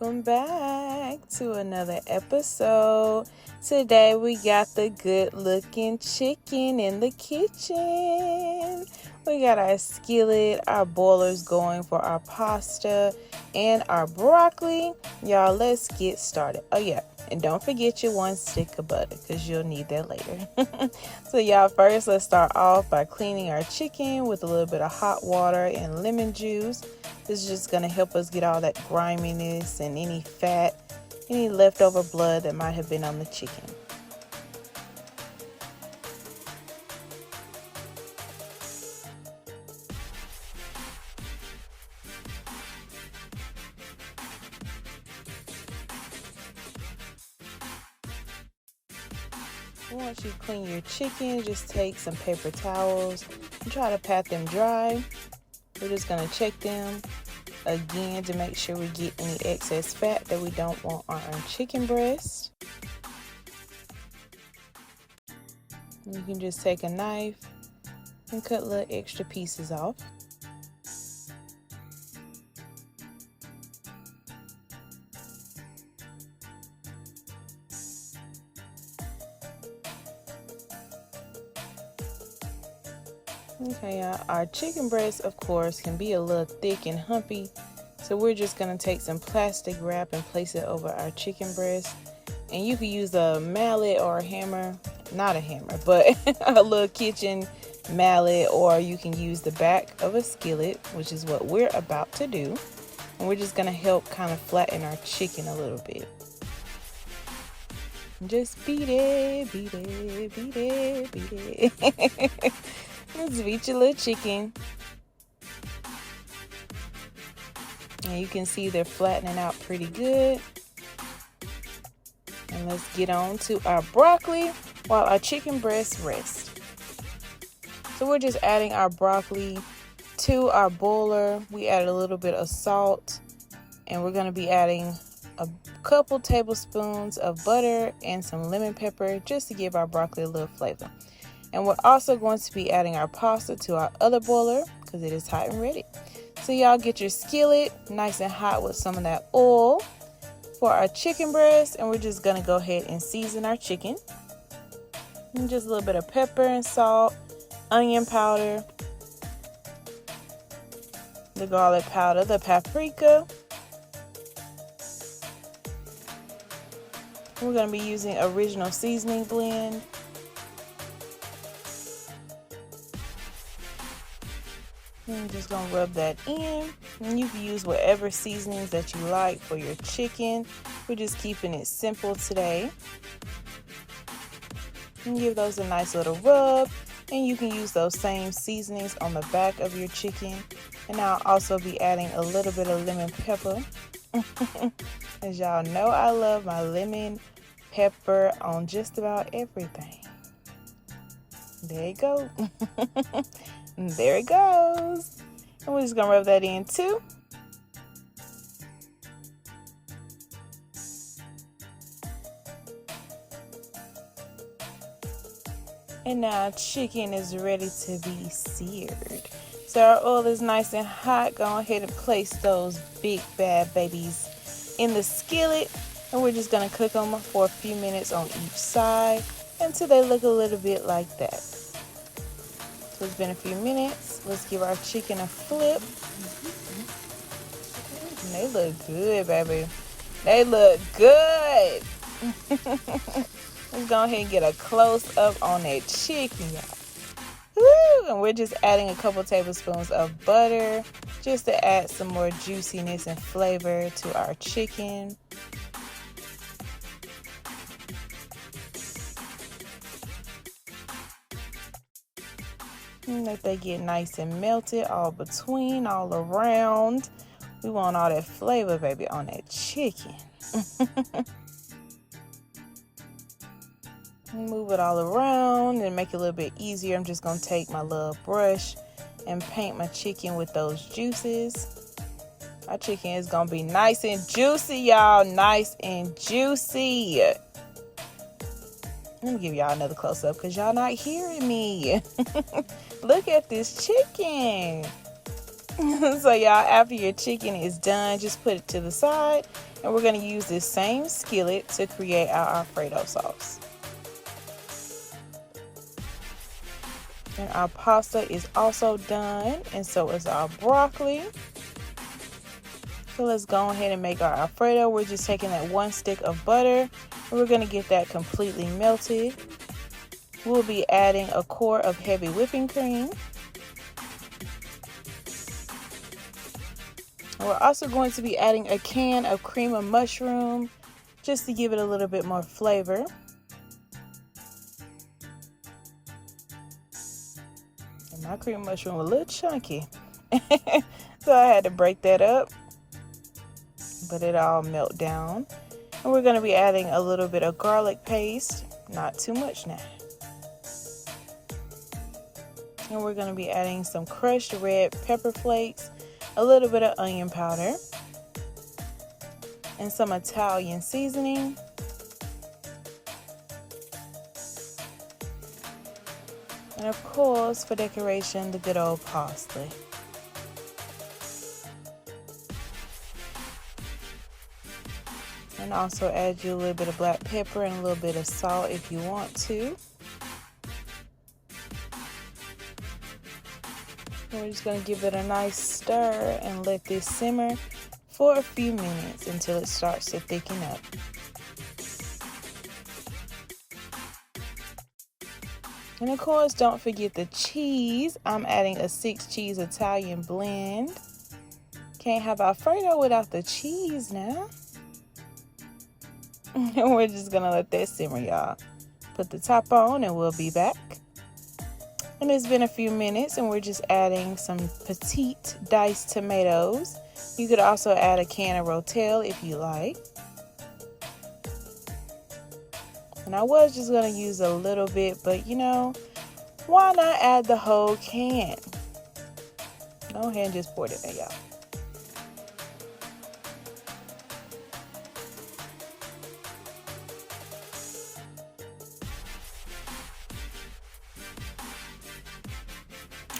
welcome back to another episode. Today we got the good looking chicken in the kitchen. We got our skillet, our boilers going for our pasta, and our broccoli. Y'all, let's get started. Oh yeah, and don't forget your 1 stick of butter because you'll need that later. So y'all, first let's start off by cleaning our chicken with a little bit of hot water and lemon juice. This is just going to help us get all that griminess and any fat, any leftover blood that might have been on the chicken. Once you clean your chicken, just take some paper towels and try to pat them dry. We're just going to check them again to make sure we get any excess fat that we don't want on our chicken breast. You can just take a knife and cut little extra pieces off. Okay, our chicken breast, of course, can be a little thick and humpy, so we're just going to take some plastic wrap and place it over our chicken breast. And you can use a mallet or a hammer, not a hammer, but a little kitchen mallet, or you can use the back of a skillet, which is what we're about to do. And we're just going to help kind of flatten our chicken a little bit. Just beat it, beat it, beat it, beat it. Let's beat your little chicken. And you can see they're flattening out pretty good. And let's get on to our broccoli while our chicken breast rests. So we're just adding our broccoli to our boiler. We added a little bit of salt, and we're going to be adding a couple tablespoons of butter and some lemon pepper just to give our broccoli a little flavor. And we're also going to be adding our pasta to our other boiler because it is hot and ready. So y'all get your skillet nice and hot with some of that oil for our chicken breast. And we're just going to go ahead and season our chicken. And just a little bit of pepper and salt, onion powder, the garlic powder, the paprika. We're going to be using original seasoning blend. I'm just going to rub that in. And you can use whatever seasonings that you like for your chicken. We're just keeping it simple today. And give those a nice little rub. And you can use those same seasonings on the back of your chicken. And I'll also be adding a little bit of lemon pepper. As y'all know, I love my lemon pepper on just about everything. There you go. There it goes. And we're just going to rub that in too. And now our chicken is ready to be seared. So our oil is nice and hot. Go ahead and place those big bad babies in the skillet. And we're just going to cook them for a few minutes on each side until they look a little bit like that. So it's been a few minutes. Let's give our chicken a flip. And they look good, baby. They look good. Let's go ahead and get a close up on that chicken, y'all. Woo! And we're just adding a couple tablespoons of butter just to add some more juiciness and flavor to our chicken. And let that get nice and melted all between, all around. We want all that flavor, baby, on that chicken. Move it all around and make it a little bit easier. I'm just going to take my little brush and paint my chicken with those juices. Our chicken is going to be nice and juicy, y'all. Nice and juicy. Let me give y'all another close-up because y'all not hearing me. Look at this chicken. So y'all, after your chicken is done, just put it to the side, and we're going to use this same skillet to create our Alfredo sauce. And our pasta is also done, and so is our broccoli. So let's go ahead and make our Alfredo. We're just taking that 1 stick of butter, and we're going to get that completely melted. We'll be adding a quart of heavy whipping cream. And we're also going to be adding a can of cream of mushroom just to give it a little bit more flavor. And my cream of mushroom was a little chunky, so I had to break that up, but it all melt down. And we're going to be adding a little bit of garlic paste, not too much now. And we're going to be adding some crushed red pepper flakes, a little bit of onion powder, and some Italian seasoning. And of course, for decoration, the good old parsley. And also add you a little bit of black pepper and a little bit of salt if you want to. We're just going to give it a nice stir and let this simmer for a few minutes until it starts to thicken up. And of course, don't forget the cheese. I'm adding a 6-cheese Italian blend. Can't have Alfredo without the cheese now. And we're just going to let that simmer, y'all. Put the top on and we'll be back. And it's been a few minutes and we're just adding some petite diced tomatoes. You could also add a can of Rotel if you like. And I was just going to use a little bit, but you know, why not add the whole can? Go ahead and just pour it in there, y'all.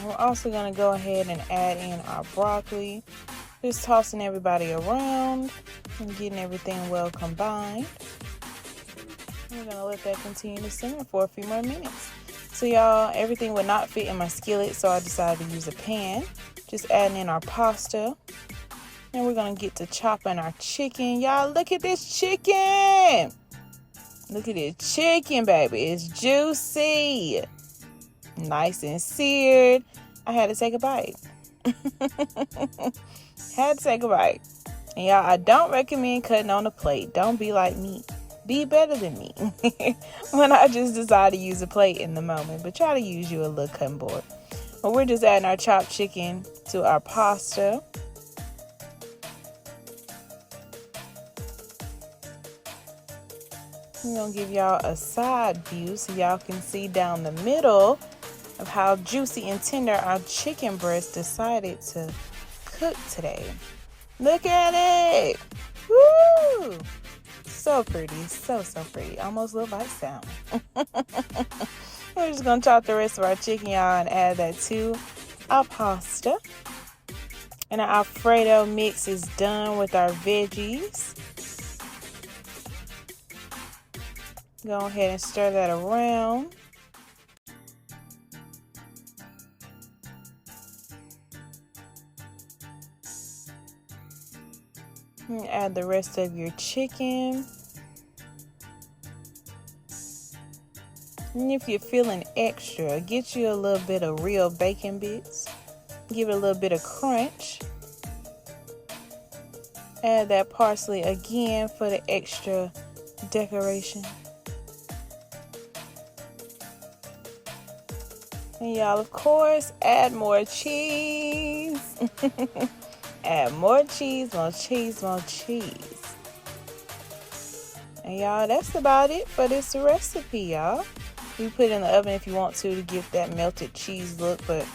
We're also going to go ahead and add in our broccoli. Just tossing everybody around and getting everything well combined. We're going to let that continue to simmer for a few more minutes. So y'all, everything would not fit in my skillet, so I decided to use a pan. Just adding in our pasta. And we're going to get to chopping our chicken. Y'all, look at this chicken. Look at this chicken, baby. It's juicy. Nice and seared. I had to take a bite. Had to take a bite. And y'all, I don't recommend cutting on a plate. Don't be like me. Be better than me. When I just decide to use a plate in the moment. But try to use you a little cutting board. Well, we're just adding our chopped chicken to our pasta. I'm going to give y'all a side view so y'all can see down the middle of how juicy and tender our chicken breast decided to cook today. Look at it! Woo! So pretty, so pretty. Almost look like salmon. We're just gonna chop the rest of our chicken, y'all, and add that to our pasta. And our Alfredo mix is done with our veggies. Go ahead and stir that around. And add the rest of your chicken. And if you're feeling extra, get you a little bit of real bacon bits. Give it a little bit of crunch. Add that parsley again for the extra decoration. And y'all, of course, add more cheese. Add more cheese, more cheese, more cheese. And y'all, that's about it for this recipe, y'all. You put it in the oven if you want to give that melted cheese look, but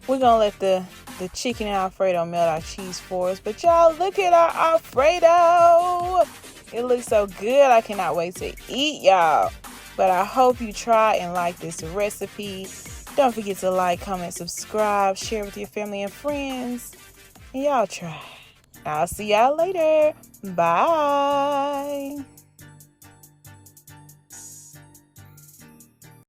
we're gonna let the chicken and Alfredo melt our cheese for us. But y'all, look at our Alfredo. It looks so good. I cannot wait to eat, y'all. But I hope you try and like this recipe. Don't forget to like, comment, subscribe, share with your family and friends. And y'all try. I'll see y'all later. Bye.